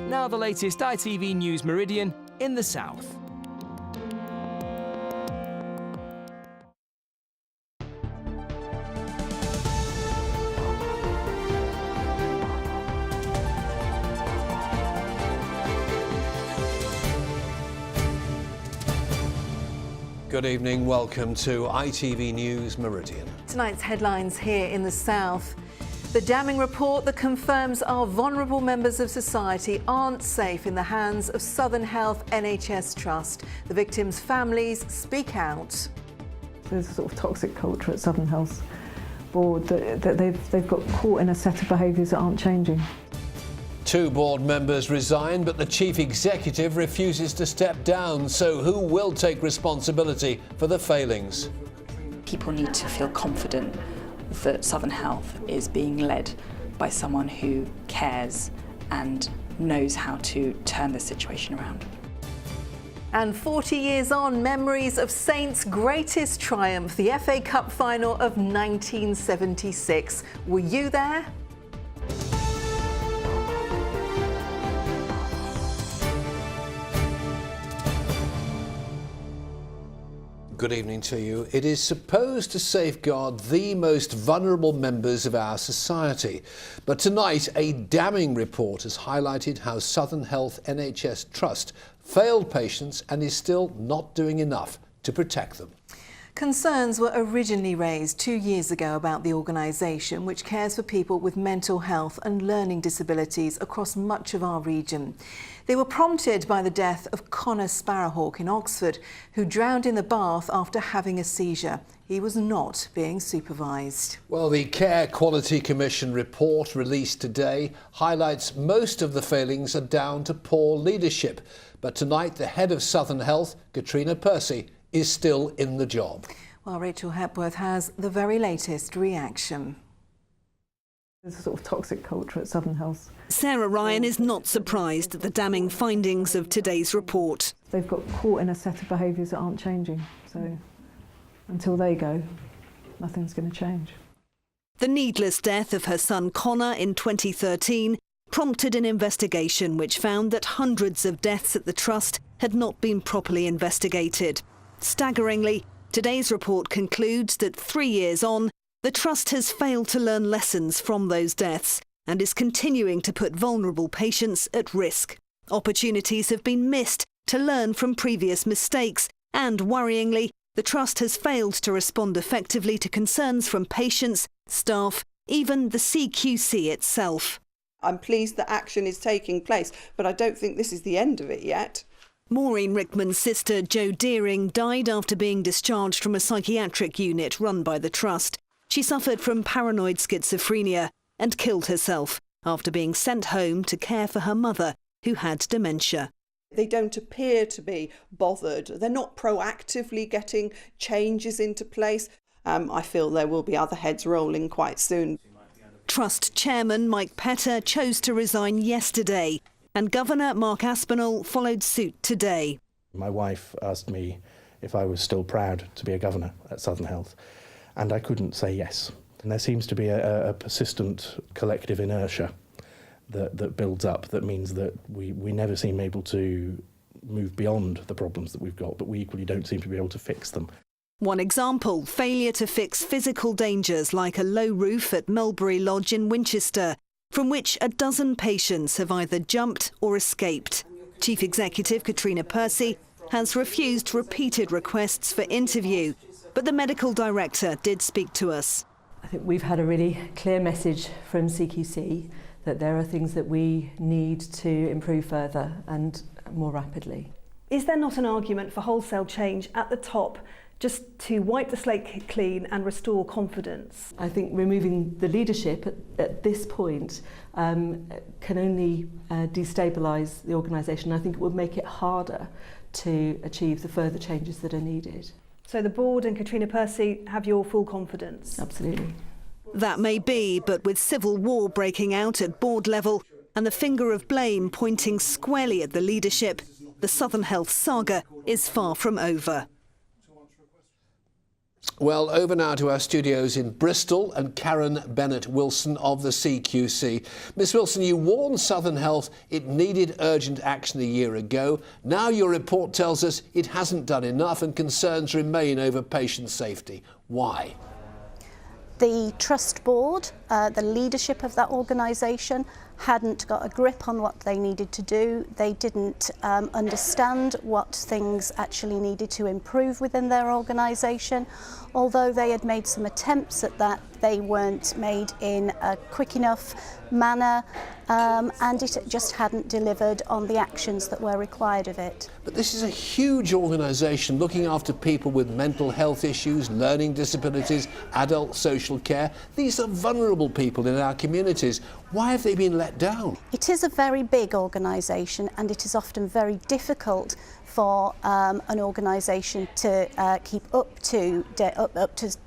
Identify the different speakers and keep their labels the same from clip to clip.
Speaker 1: Now the latest ITV News Meridian in the south.
Speaker 2: Good evening, welcome to ITV News Meridian.
Speaker 3: Tonight's headlines here in the south. The damning report that confirms our vulnerable members of society aren't safe in the hands of Southern Health NHS Trust. The victims' families speak out.
Speaker 4: There's a sort of toxic culture at Southern Health Board that they've got caught in a set of behaviours that aren't changing.
Speaker 2: 2 board members resign, but the chief executive refuses to step down. So who will take responsibility for the failings?
Speaker 5: People need to feel confident that Southern Health is being led by someone who cares and knows how to turn the situation around.
Speaker 3: And 40 years on, memories of Saints' greatest triumph, the FA Cup final of 1976. Were you there?
Speaker 2: Good evening to you. It is supposed to safeguard the most vulnerable members of our society. But tonight, a damning report has highlighted how Southern Health NHS Trust failed patients and is still not doing enough to protect them.
Speaker 3: Concerns were originally raised 2 years ago about the organisation, which cares for people with mental health and learning disabilities across much of our region. They were prompted by the death of Connor Sparrowhawk in Oxford, who drowned in the bath after having a seizure. He was not being supervised.
Speaker 2: Well, the Care Quality Commission report released today highlights most of the failings are down to poor leadership. But tonight, the head of Southern Health, Katrina Percy, is still in the job.
Speaker 3: Well, Rachel Hepworth has the very latest reaction.
Speaker 4: There's a sort of toxic culture at Southern Health.
Speaker 6: Sarah Ryan is not surprised at the damning findings of today's report.
Speaker 4: They've got caught in a set of behaviours that aren't changing. So until they go, nothing's going to change.
Speaker 6: The needless death of her son Connor in 2013 prompted an investigation which found that hundreds of deaths at the trust had not been properly investigated. Staggeringly, today's report concludes that 3 years on, the trust has failed to learn lessons from those deaths and is continuing to put vulnerable patients at risk. Opportunities have been missed to learn from previous mistakes and, worryingly, the trust has failed to respond effectively to concerns from patients, staff, even the CQC itself.
Speaker 7: I'm pleased that action is taking place, but I don't think this is the end of it yet.
Speaker 6: Maureen Rickman's sister, Jo Deering, died after being discharged from a psychiatric unit run by the trust. She suffered from paranoid schizophrenia and killed herself after being sent home to care for her mother, who had dementia.
Speaker 7: They don't appear to be bothered. They're not proactively getting changes into place. I feel there will be other heads rolling quite soon.
Speaker 6: Trust chairman Mike Petter chose to resign yesterday, and Governor Mark Aspinall followed suit today.
Speaker 8: My wife asked me if I was still proud to be a governor at Southern Health, and I couldn't say yes. And there seems to be a persistent collective inertia that builds up, that means that we never seem able to move beyond the problems that we've got, but we equally don't seem to be able to fix them.
Speaker 6: One example, failure to fix physical dangers like a low roof at Mulberry Lodge in Winchester, from which a dozen patients have either jumped or escaped. Chief Executive Katrina Percy has refused repeated requests for interview, but the medical director did speak to us.
Speaker 9: I think we've had a really clear message from CQC that there are things that we need to improve further and more rapidly.
Speaker 10: Is there not an argument for wholesale change at the top, just to wipe the slate clean and restore confidence?
Speaker 9: I think removing the leadership at this point can only destabilise the organisation. I think it would make it harder to achieve the further changes that are needed.
Speaker 10: So the board and Katrina Percy have your full confidence?
Speaker 9: Absolutely.
Speaker 6: That may be, but with civil war breaking out at board level and the finger of blame pointing squarely at the leadership, the Southern Health saga is far from over.
Speaker 2: Well, over now to our studios in Bristol and Karen Bennett-Wilson of the CQC. Miss Wilson, you warned Southern Health it needed urgent action a year ago. Now your report tells us it hasn't done enough and concerns remain over patient safety. Why?
Speaker 11: The Trust Board, the leadership of that organisation, hadn't got a grip on what they needed to do. They didn't understand what things actually needed to improve within their organisation. Although they had made some attempts at that, they weren't made in a quick enough manner, and it just hadn't delivered on the actions that were required of it.
Speaker 2: But this is a huge organisation looking after people with mental health issues, learning disabilities, adult social care. These are vulnerable people in our communities. Why have they been let down?
Speaker 11: It is a very big organisation, and it is often very difficult for an organisation to keep up to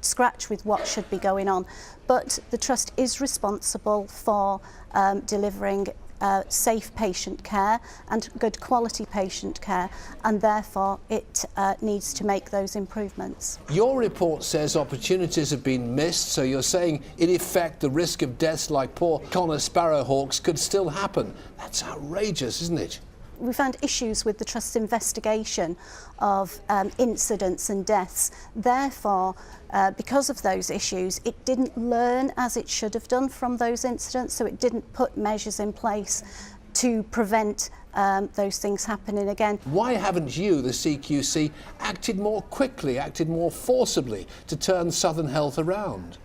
Speaker 11: scratch with what should be going on. But the Trust is responsible for delivering safe patient care and good quality patient care, and therefore it needs to make those improvements.
Speaker 2: Your report says opportunities have been missed, so you're saying in effect the risk of deaths like poor Connor Sparrowhawks could still happen. That's outrageous, isn't it?
Speaker 11: We found issues with the Trust's investigation of incidents and deaths. Therefore, because of those issues, it didn't learn as it should have done from those incidents, so it didn't put measures in place to prevent those things happening again.
Speaker 2: Why haven't you, the CQC, acted more quickly, acted more forcibly to turn Southern Health around?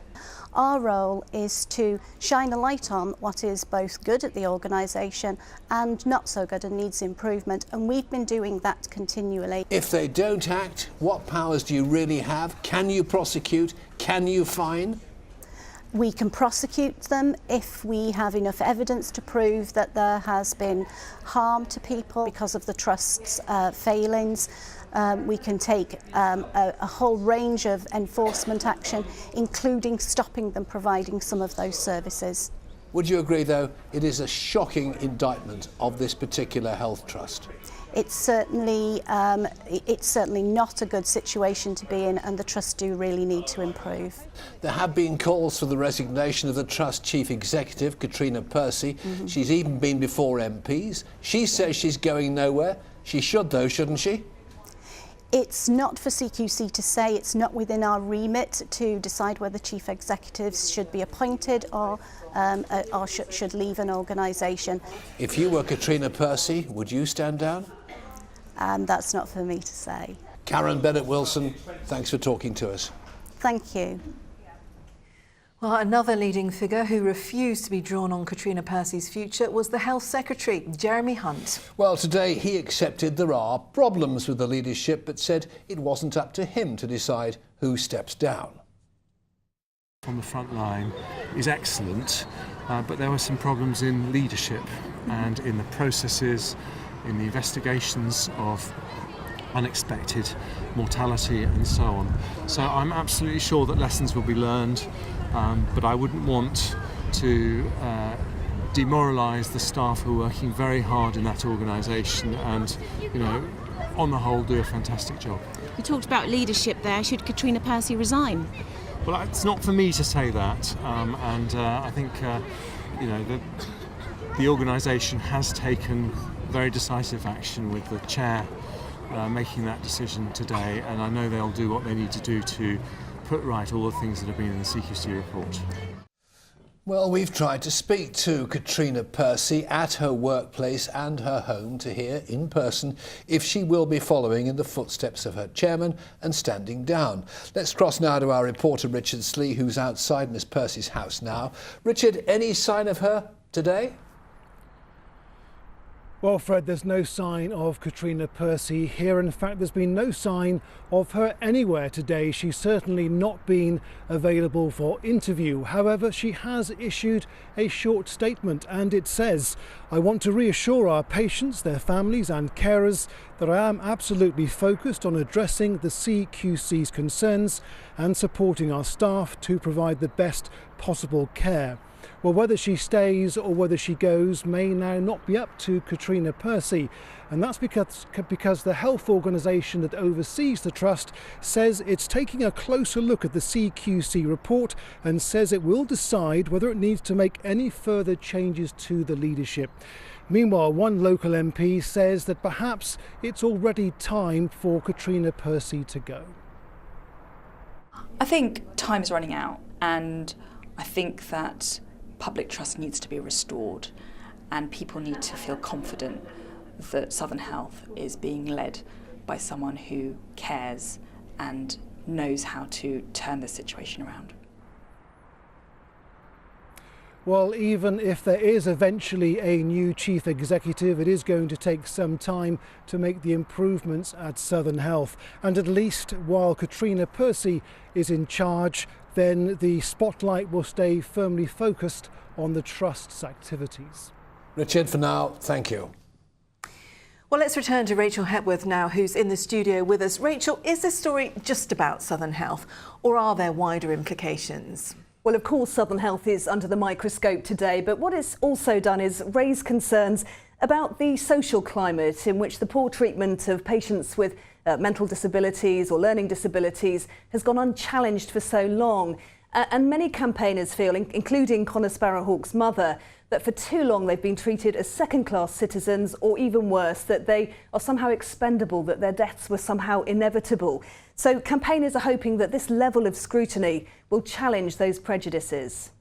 Speaker 11: Our role is to shine a light on what is both good at the organisation and not so good and needs improvement, and we've been doing that continually.
Speaker 2: If they don't act, what powers do you really have? Can you prosecute? Can you fine?
Speaker 11: We can prosecute them if we have enough evidence to prove that there has been harm to people because of the Trust's failings. We can take a whole range of enforcement action, including stopping them providing some of those services.
Speaker 2: Would you agree, though, it is a shocking indictment of this particular health trust?
Speaker 11: It's certainly not a good situation to be in, and the Trust do really need to improve.
Speaker 2: There have been calls for the resignation of the Trust Chief Executive, Katrina Percy. She's even been before MPs. She says she's going nowhere. She should, though, shouldn't she?
Speaker 11: It's not for CQC to say. It's not within our remit to decide whether chief executives should be appointed or should leave an organisation.
Speaker 2: If you were Katrina Percy, would you stand down?
Speaker 11: That's not for me to say.
Speaker 2: Karen Bennett-Wilson, thanks for talking to us.
Speaker 11: Thank you.
Speaker 3: Well, another leading figure who refused to be drawn on Katrina Percy's future was the Health Secretary, Jeremy Hunt.
Speaker 2: Well, today he accepted there are problems with the leadership, but said it wasn't up to him to decide who steps down.
Speaker 12: On the front line is excellent, but there were some problems in leadership and in the processes, in the investigations of unexpected mortality and so on. So I'm absolutely sure that lessons will be learned, but I wouldn't want to demoralise the staff who are working very hard in that organisation and, you know, on the whole do a fantastic job.
Speaker 13: You talked about leadership there. Should Katrina Percy resign?
Speaker 12: Well, it's not for me to say that, I think you know, the organisation has taken very decisive action with the chair making that decision today, and I know they'll do what they need to do to put right all the things that have been in the CQC report.
Speaker 2: Well, we've tried to speak to Katrina Percy at her workplace and her home to hear in person if she will be following in the footsteps of her chairman and standing down. Let's cross now to our reporter Richard Slee, who's outside Miss Percy's house now. Richard, any sign of her today?
Speaker 14: Well, Fred, there's no sign of Katrina Percy here. In fact, there's been no sign of her anywhere today. She's certainly not been available for interview. However, she has issued a short statement, and it says, "I want to reassure our patients, their families and carers that I am absolutely focused on addressing the CQC's concerns and supporting our staff to provide the best possible care." Well, whether she stays or whether she goes may now not be up to Katrina Percy. And that's because the health organisation that oversees the trust says it's taking a closer look at the CQC report and says it will decide whether it needs to make any further changes to the leadership. Meanwhile, one local MP says that perhaps it's already time for Katrina Percy to go.
Speaker 5: I think time's running out, and I think that public trust needs to be restored and people need to feel confident that Southern Health is being led by someone who cares and knows how to turn the situation around.
Speaker 14: Well, even if there is eventually a new chief executive, it is going to take some time to make the improvements at Southern Health. And at least while Katrina Percy is in charge, then the spotlight will stay firmly focused on the Trust's activities.
Speaker 2: Richard, for now, thank you.
Speaker 3: Well, let's return to Rachel Hepworth now, who's in the studio with us. Rachel, is this story just about Southern Health, or are there wider implications?
Speaker 10: Well, of course, Southern Health is under the microscope today, but what it's also done is raise concerns about the social climate in which the poor treatment of patients with mental disabilities or learning disabilities has gone unchallenged for so long. And many campaigners feel, including Connor Sparrowhawk's mother, that for too long they've been treated as second-class citizens, or even worse, that they are somehow expendable, that their deaths were somehow inevitable. So campaigners are hoping that this level of scrutiny will challenge those prejudices.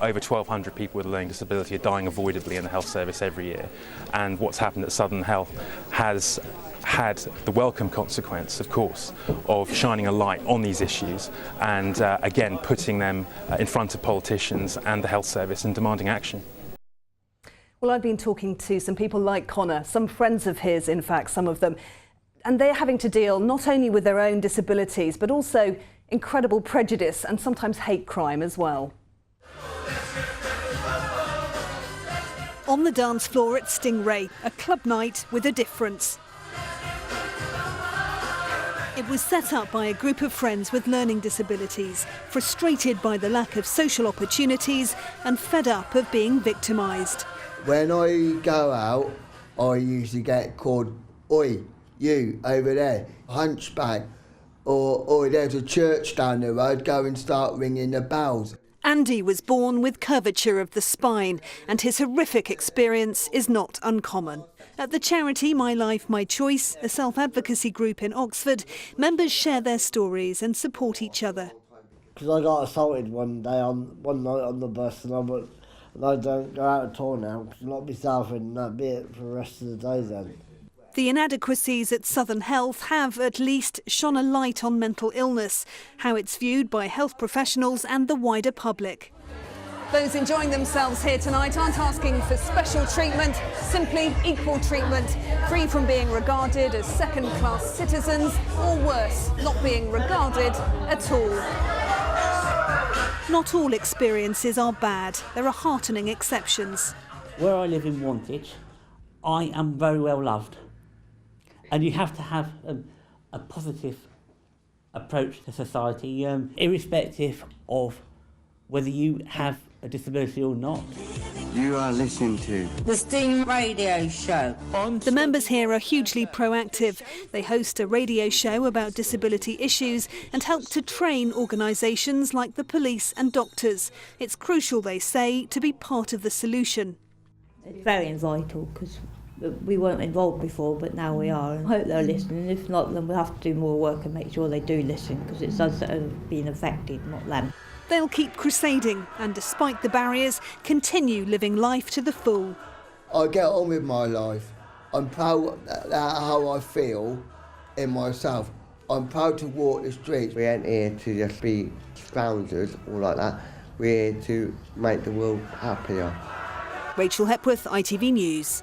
Speaker 15: Over 1,200 people with a learning disability are dying avoidably in the health service every year, and what's happened at Southern Health has had the welcome consequence, of course, of shining a light on these issues and again putting them in front of politicians and the health service and demanding action.
Speaker 10: Well, I've been talking to some people like Connor, some friends of his, in fact, some of them, and they're having to deal not only with their own disabilities but also incredible prejudice and sometimes hate crime as well.
Speaker 6: On the dance floor at Stingray, a club night with a difference. It was set up by a group of friends with learning disabilities, frustrated by the lack of social opportunities and fed up of being victimised.
Speaker 16: When I go out, I usually get called, "Oi, you over there, hunchback," or "Oi, there's a church down the road, go and start ringing the bells."
Speaker 6: Andy was born with curvature of the spine, and his horrific experience is not uncommon. At the charity My Life, My Choice, a self-advocacy group in Oxford, members share their stories and support each other.
Speaker 17: Because I got assaulted one night on the bus, and I don't go out at all now, because not myself, and that'd be it for the rest of the day then.
Speaker 6: The inadequacies at Southern Health have at least shone a light on mental illness, how it's viewed by health professionals and the wider public.
Speaker 10: Those enjoying themselves here tonight aren't asking for special treatment, simply equal treatment, free from being regarded as second-class citizens, or worse, not being regarded at all.
Speaker 6: Not all experiences are bad. There are heartening exceptions.
Speaker 18: Where I live in Wantage, I am very well loved. And you have to have a positive approach to society, irrespective of whether you have a disability or not.
Speaker 19: You are listening to the Sting Radio Show.
Speaker 6: The members here are hugely proactive. They host a radio show about disability issues and help to train organisations like the police and doctors. It's crucial, they say, to be part of the solution.
Speaker 20: It's very vital because we weren't involved before, but now we are. I hope they're listening. If not, then we'll have to do more work and make sure they do listen, because it's us that have been affected, not them.
Speaker 6: They'll keep crusading and, despite the barriers, continue living life to the full.
Speaker 16: I get on with my life. I'm proud of how I feel in myself. I'm proud to walk the streets.
Speaker 19: We ain't here to just be scoundrels or like that. We're here to make the world happier.
Speaker 6: Rachel Hepworth, ITV News.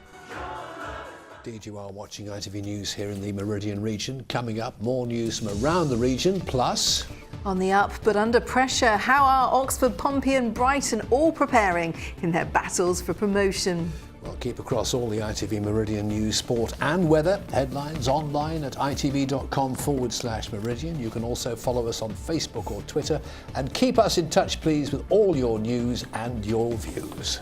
Speaker 2: Indeed, you are watching ITV News here in the Meridian region. Coming up, more news from around the region, plus...
Speaker 3: On the up but under pressure, how are Oxford, Pompey and Brighton all preparing in their battles for promotion?
Speaker 2: Well, keep across all the ITV Meridian news, sport and weather headlines online at itv.com/Meridian. You can also follow us on Facebook or Twitter and keep us in touch, please, with all your news and your views.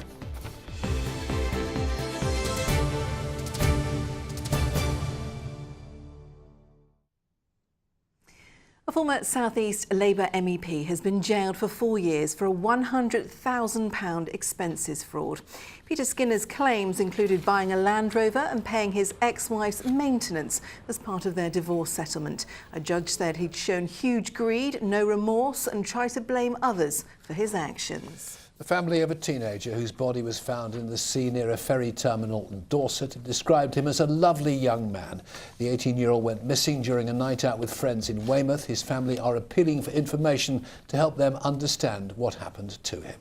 Speaker 3: A former South East Labour MEP has been jailed for 4 years for a £100,000 expenses fraud. Peter Skinner's claims included buying a Land Rover and paying his ex-wife's maintenance as part of their divorce settlement. A judge said he'd shown huge greed, no remorse and tried to blame others for his actions.
Speaker 2: The family of a teenager whose body was found in the sea near a ferry terminal in Dorset described him as a lovely young man. The 18-year-old went missing during a night out with friends in Weymouth. His family are appealing for information to help them understand what happened to him.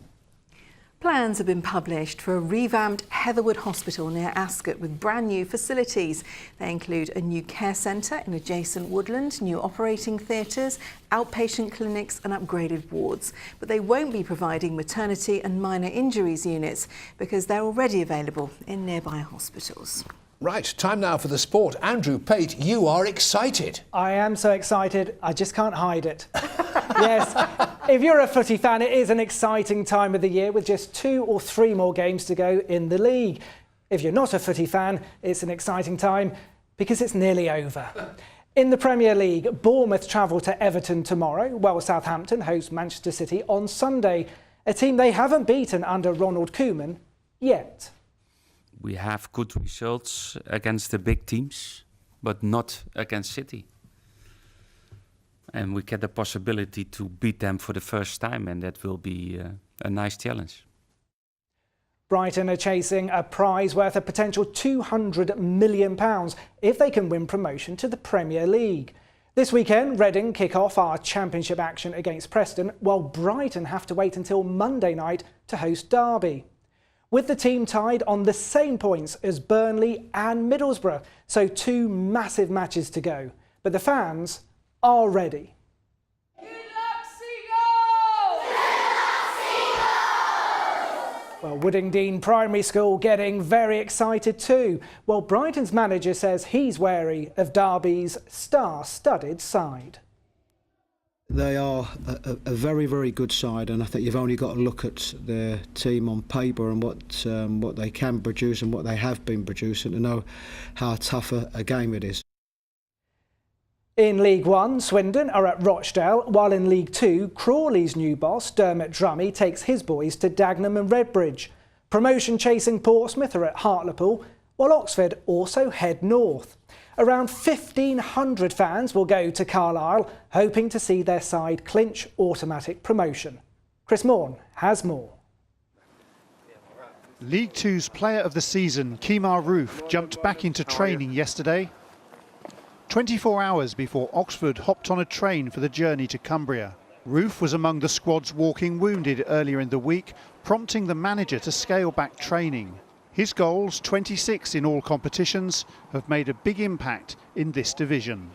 Speaker 3: Plans have been published for a revamped Heatherwood Hospital near Ascot with brand new facilities. They include a new care centre in adjacent woodland, new operating theatres, outpatient clinics and upgraded wards. But they won't be providing maternity and minor injuries units because they're already available in nearby hospitals.
Speaker 2: Right, time now for the sport. Andrew Pate, you are excited.
Speaker 21: I am so excited, I just can't hide it. Yes, if you're a footy fan, it is an exciting time of the year with just 2 or 3 more games to go in the league. If you're not a footy fan, it's an exciting time because it's nearly over. In the Premier League, Bournemouth travel to Everton tomorrow, while Southampton host Manchester City on Sunday, a team they haven't beaten under Ronald Koeman yet.
Speaker 22: We have good results against the big teams, but not against City. And we get the possibility to beat them for the first time, and that will be a nice challenge.
Speaker 21: Brighton are chasing a prize worth a potential £200 million if they can win promotion to the Premier League. This weekend, Reading kick off our championship action against Preston, while Brighton have to wait until Monday night to host Derby. With the team tied on the same points as Burnley and Middlesbrough, so 2 massive matches to go. But the fans are ready. Well, Woodingdean Primary School getting very excited too. Well, Brighton's manager says he's wary of Derby's star-studded side.
Speaker 23: They are a very, very good side, and I think you've only got to look at their team on paper and what they can produce and what they have been producing to know how tough a game it is.
Speaker 21: In League One, Swindon are at Rochdale, while in League Two, Crawley's new boss, Dermot Drummy, takes his boys to Dagenham and Redbridge. Promotion-chasing Portsmouth are at Hartlepool, while Oxford also head north. Around 1,500 fans will go to Carlisle, hoping to see their side clinch automatic promotion. Chris Morn has more.
Speaker 24: League Two's player of the season, Kemar Roof, jumped back into training yesterday, 24 hours before Oxford hopped on a train for the journey to Cumbria. Roof was among the squad's walking wounded earlier in the week, prompting the manager to scale back training. His goals, 26 in all competitions, have made a big impact in this division.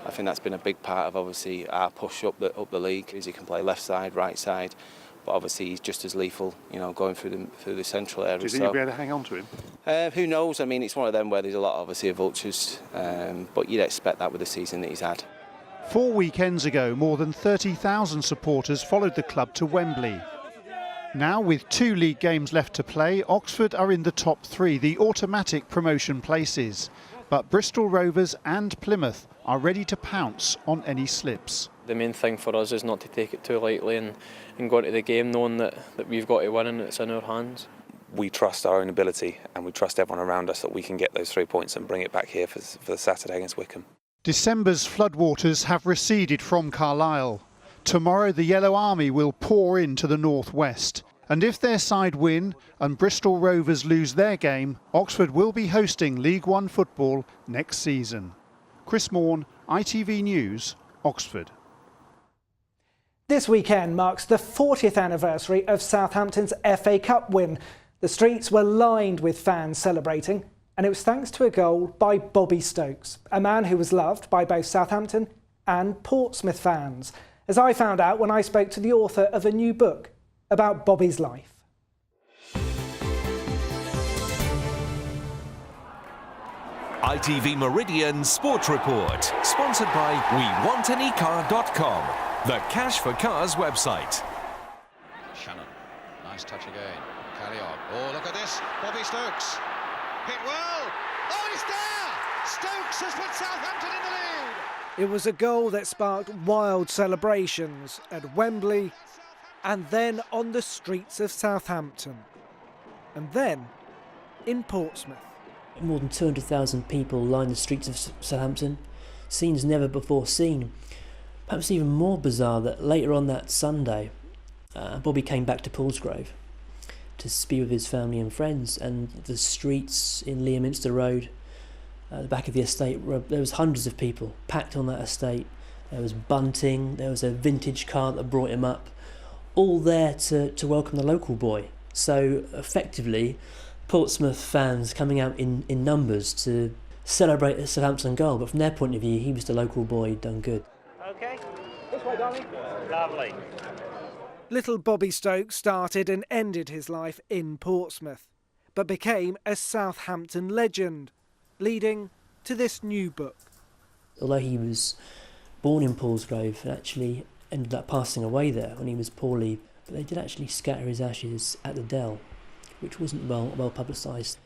Speaker 25: I think that's been a big part of obviously our push up the league, as he can play left side, right side, but obviously he's just as lethal, you know, going through the central area.
Speaker 24: Do you think you'll be able to hang on to him?
Speaker 25: Who knows? I mean, it's one of them where there's a lot obviously of vultures, but you'd expect that with the season that he's had.
Speaker 24: 4 weekends ago, more than 30,000 supporters followed the club to Wembley. Now, with 2 league games left to play, Oxford are in the top 3, the automatic promotion places. But Bristol Rovers and Plymouth are ready to pounce on any slips.
Speaker 26: The main thing for us is not to take it too lightly and go into the game knowing that we've got to win and it's in our hands.
Speaker 27: We trust our own ability and we trust everyone around us that we can get those 3 points and bring it back here for the Saturday against Wycombe.
Speaker 24: December's floodwaters have receded from Carlisle. Tomorrow the Yellow Army will pour into the northwest. And if their side win and Bristol Rovers lose their game, Oxford will be hosting League One football next season. Chris Morn, ITV News, Oxford.
Speaker 21: This weekend marks the 40th anniversary of Southampton's FA Cup win. The streets were lined with fans celebrating, and it was thanks to a goal by Bobby Stokes, a man who was loved by both Southampton and Portsmouth fans. as I found out when I spoke to the author of a new book about Bobby's life.
Speaker 1: ITV Meridian Sport Report, sponsored by WeWantAnyCar.com, the Cash for Cars website.
Speaker 4: Shannon, nice touch again. Carry on. Oh, look at this. Bobby Stokes. Hit well. Oh, he's there! Stokes has put Southampton in the lead.
Speaker 21: It was a goal that sparked wild celebrations at Wembley and then on the streets of Southampton and then in Portsmouth.
Speaker 7: More than 200,000 people lined the streets of Southampton, scenes never before seen. Perhaps even more bizarre that later on that Sunday, Bobby came back to Paulsgrove to be with his family and friends, and the streets in Leominster Road, at the back of the estate, there was hundreds of people packed on that estate. There was bunting, there was a vintage car that brought him up, all there to welcome the local boy. So effectively, Portsmouth fans coming out in numbers to celebrate a Southampton goal, but from their point of view, he was the local boy who'd done good.
Speaker 21: OK, this way, darling.
Speaker 4: Lovely.
Speaker 21: Little Bobby Stokes started and ended his life in Portsmouth, but became a Southampton legend, leading to this new book.
Speaker 7: Although he was born in Paulsgrove and actually ended up passing away there when he was poorly, but they did actually scatter his ashes at the Dell, which wasn't well publicised.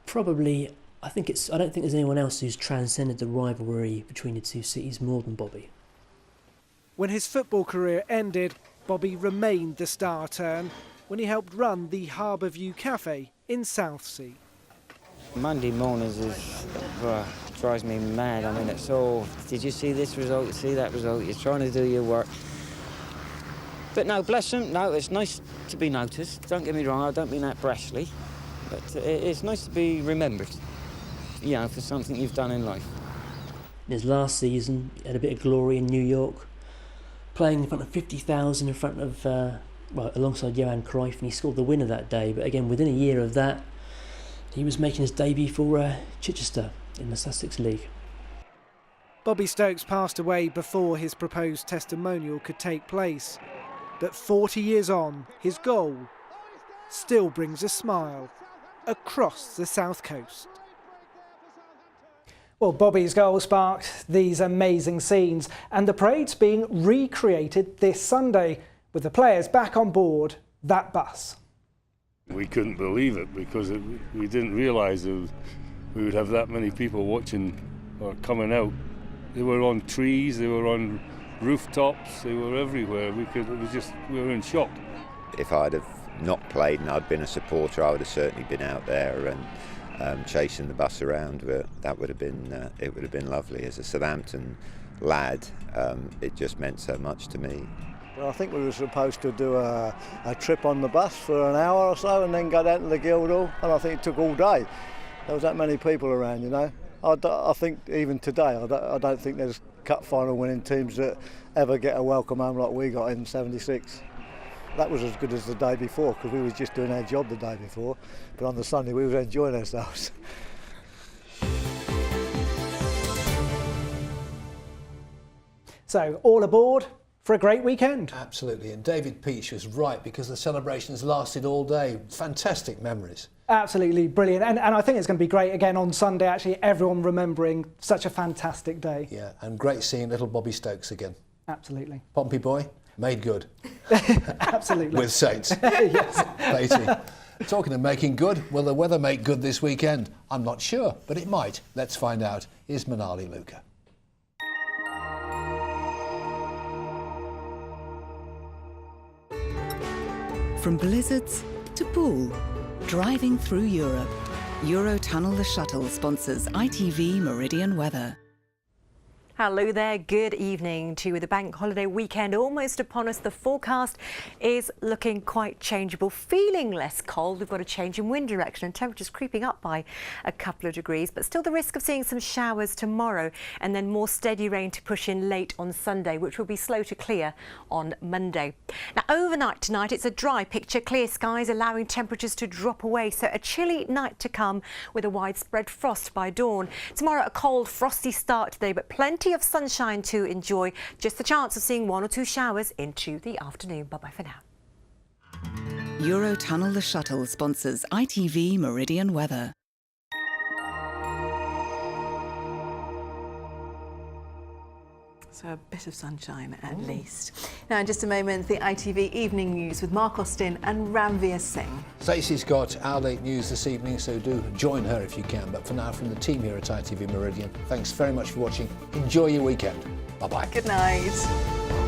Speaker 7: Probably, I don't think there's anyone else who's transcended the rivalry between the two cities more than Bobby.
Speaker 21: When his football career ended, Bobby remained the star turn when he helped run the Harbour View Cafe in Southsea.
Speaker 8: Monday mornings drives me mad. I mean, it's all, did you see this result, see that result, you're trying to do your work. But no, bless them, no, it's nice to be noticed. Don't get me wrong, I don't mean that brashly, but it's nice to be remembered, you know, for something you've done in life.
Speaker 7: His last season, he had a bit of glory in New York, playing in front of 50,000 in front of, alongside Johan Cruyff, and he scored the winner that day. But again, within a year of that, he was making his debut for Chichester in the Sussex League.
Speaker 21: Bobby Stokes passed away before his proposed testimonial could take place. But 40 years on, his goal still brings a smile across the South Coast. Well, Bobby's goal sparked these amazing scenes, and the parade's being recreated this Sunday, with the players back on board that bus.
Speaker 9: We couldn't believe it because we didn't realise we would have that many people watching or coming out. They were on trees, they were on rooftops, they were everywhere. We were in shock.
Speaker 11: If I'd have not played and I'd been a supporter, I would have certainly been out there and chasing the bus around. But that would have been it would have been lovely. As a Southampton lad, it just meant so much to me.
Speaker 17: Well, I think we were supposed to do a trip on the bus for an hour or so and then go down to the Guildhall, and I think it took all day. There was that many people around, you know. I think even today, I don't think there's cup final winning teams that ever get a welcome home like we got in '76. That was as good as the day before because we was just doing our job the day before, but on the Sunday we were enjoying ourselves.
Speaker 21: So, all aboard for a great weekend.
Speaker 2: Absolutely, and David Peach was right because the celebrations lasted all day. Fantastic memories.
Speaker 21: Absolutely brilliant, and I think it's going to be great again on Sunday, actually, everyone remembering such a fantastic day.
Speaker 2: Yeah, and great seeing little Bobby Stokes again.
Speaker 21: Absolutely.
Speaker 2: Pompey boy, made good.
Speaker 21: Absolutely.
Speaker 2: With Saints.
Speaker 21: Yes.
Speaker 2: Beatty. Talking of making good, will the weather make good this weekend? I'm not sure, but it might. Let's find out. Here's Manali Luca.
Speaker 13: From blizzards to pool, driving through Europe. Eurotunnel the Shuttle sponsors ITV Meridian weather.
Speaker 28: Hello there, good evening to you. With the bank holiday weekend almost upon us, the forecast is looking quite changeable, feeling less cold. We've got a change in wind direction and temperatures creeping up by a couple of degrees, but still the risk of seeing some showers tomorrow and then more steady rain to push in late on Sunday, which will be slow to clear on Monday. Now overnight tonight, it's a dry picture, clear skies allowing temperatures to drop away, so a chilly night to come with a widespread frost by dawn. Tomorrow a cold, frosty start today, but plenty plenty of sunshine to enjoy. Just the chance of seeing 1 or 2 showers into the afternoon. Bye-bye for now.
Speaker 13: Eurotunnel the Shuttle sponsors ITV Meridian weather.
Speaker 3: So a bit of sunshine at least. Now in just a moment, the ITV Evening News with Mark Austin and Ranveer Singh.
Speaker 2: Stacey's got our late news this evening, so do join her if you can. But for now, from the team here at ITV Meridian, thanks very much for watching. Enjoy your weekend. Bye-bye.
Speaker 3: Good night.